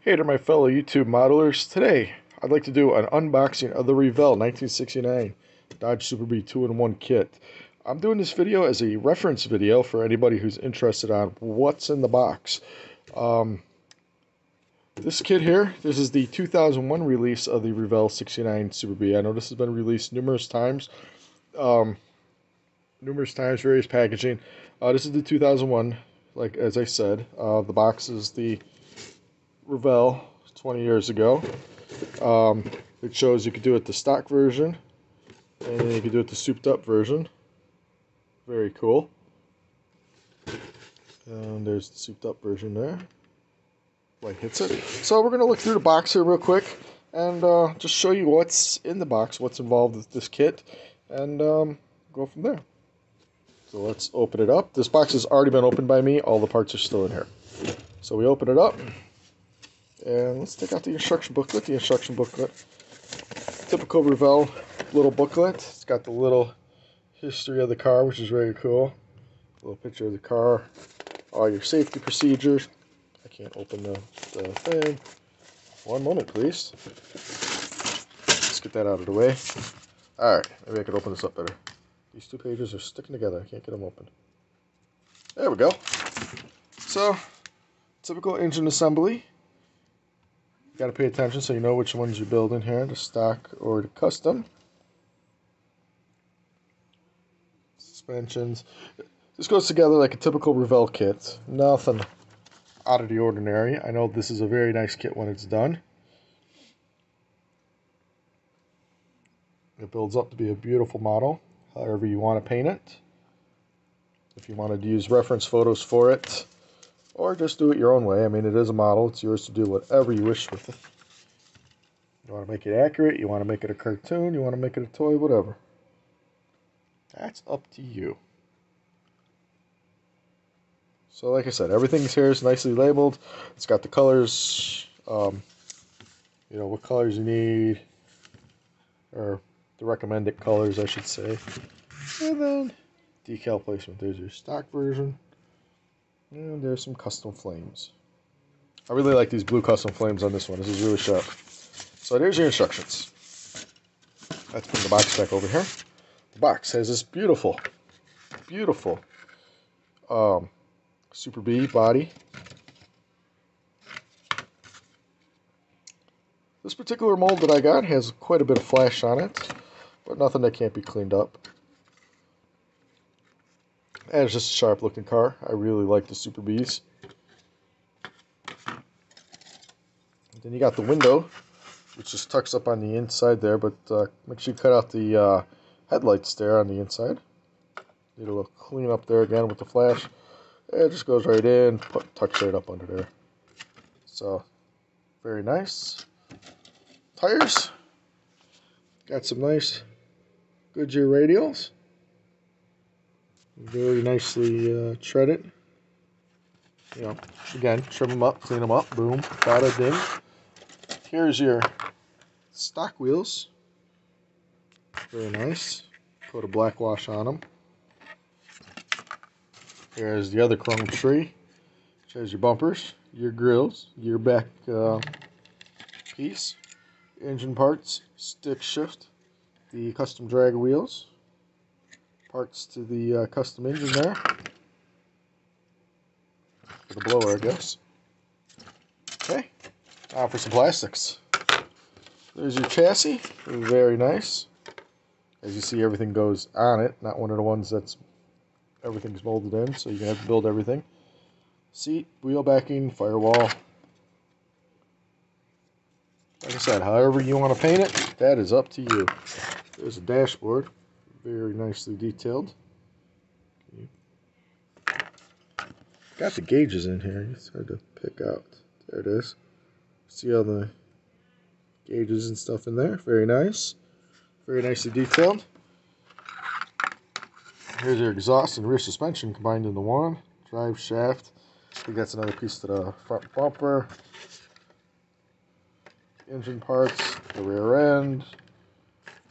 Hey there, my fellow YouTube modelers. Today, I'd like to do an unboxing of the Revell 1969 Dodge Super Bee 2-in-1 kit. I'm doing this video as a reference video for anybody who's interested on what's in the box. This kit here, this is the 2001 release of the Revell 69 Super Bee. I know this has been released numerous times, various packaging. This is the 2001, like as I said. The box is the Revell 20 years ago. It shows you could do it the stock version, and you could do it the souped up version. Very cool. And there's the souped up version there. Light hits it. So we're going to look through the box here real quick and just show you what's in the box, what's involved with this kit, and go from there. So let's open it up. This box has already been opened by me. All the parts are still in here. So we open it up. And let's take out the instruction booklet. The instruction booklet, typical Revell little booklet. It's got the little history of the car, which is very cool. A little picture of the car, all your safety procedures. I can't open the thing. One moment, please. Let's get that out of the way. Alright, maybe I could open this up better. These two pages are sticking together. I can't get them open. There we go. So, typical engine assembly. Got to pay attention so you know which ones you're building here, the stock or the custom. Suspensions. This goes together like a typical Revell kit. Nothing out of the ordinary. I know this is a very nice kit when it's done. It builds up to be a beautiful model, however you want to paint it. If you wanted to use reference photos for it, or just do it your own way. I mean, it is a model. It's yours to do whatever you wish with it. You want to make it accurate, you want to make it a cartoon, you want to make it a toy, whatever. That's up to you. So like I said, everything here is nicely labeled. It's got the colors, you know, what colors you need, or the recommended colors, I should say. And then decal placement. There's your stock version. And there's some custom flames. I really like these blue custom flames on this one. This is really sharp. So there's your instructions. Let's bring the box back over here. The box has this beautiful, beautiful Super Bee body. This particular mold that I got has quite a bit of flash on it, but nothing that can't be cleaned up. And it's just a sharp looking car. I really like the Super Bees. And then you got the window, which just tucks up on the inside there, but make sure you cut out the headlights there on the inside. Need a little clean up there again with the flash. It just goes right in, tucks right up under there. So, very nice. Tires. Got some nice Goodyear radials. Very nicely treaded. You know, again, trim them up, clean them up, boom, bada ding. Here's your stock wheels. Very nice. Put a black wash on them. Here's the other chrome tree. Which has your bumpers, your grills, your back piece, engine parts, stick shift, the custom drag wheels. Parts to the custom engine there. For the blower, I guess. Okay, now for some plastics. There's your chassis. Very nice. As you see, everything goes on it. Not one of the ones that's everything's molded in, so you can have to build everything. Seat, wheel backing, firewall. Like I said, however you want to paint it, that is up to you. There's a dashboard. Very nicely detailed. Got the gauges in here. It's hard to pick out. There it is. See all the gauges and stuff in there. Very nice. Very nicely detailed. Here's your exhaust and rear suspension combined into one. Drive shaft. I think that's another piece to the front bumper. Engine parts. The rear end.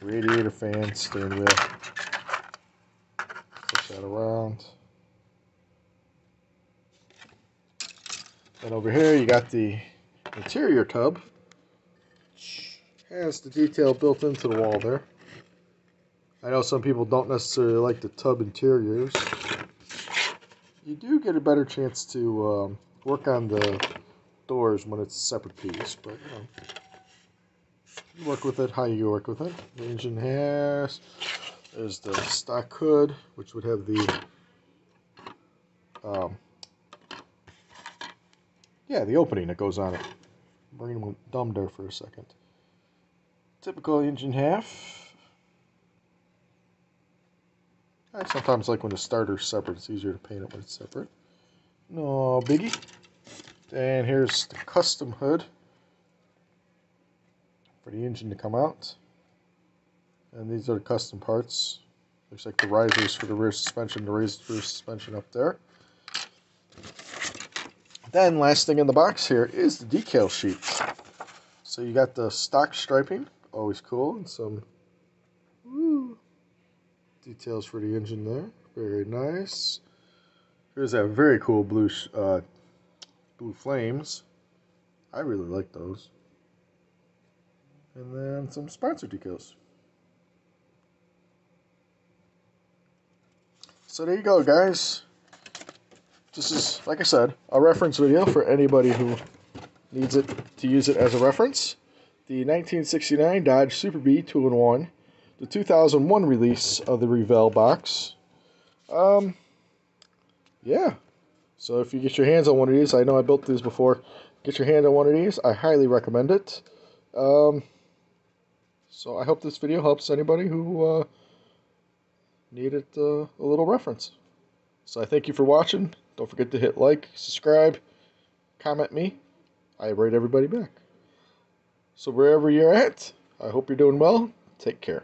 Radiator fan. Steering wheel. That around. And over here you got the interior tub, which has the detail built into the wall there. I know some people don't necessarily like the tub interiors. You do get a better chance to work on the doors when it's a separate piece, but you work with it how you work with it. The engine has, there's the stock hood, which would have the the opening that goes on it. Bring them dumb there for a second. Typical engine half. I sometimes like when the starter's separate. It's easier to paint it when it's separate. No biggie. And here's the custom hood for the engine to come out. And these are the custom parts. Looks like the risers for the rear suspension, the raised rear suspension up there. Then, last thing in the box here is the decal sheets. So you got the stock striping, always cool, and some details for the engine there. Very nice. Here's that very cool blue flames. I really like those. And then some sponsor decals. So there you go, guys. This is, like I said, a reference video for anybody who needs it to use it as a reference. The 1969 Dodge Super Bee 2'n1, the 2001 release of the Revell box. Yeah. So if you get your hands on one of these, I know I built these before. Get your hand on one of these. I highly recommend it. So I hope this video helps anybody who needed a little reference. So I thank you for watching. Don't forget to hit like, subscribe, comment me. I rate everybody back. So wherever you're at, I hope you're doing well. Take care.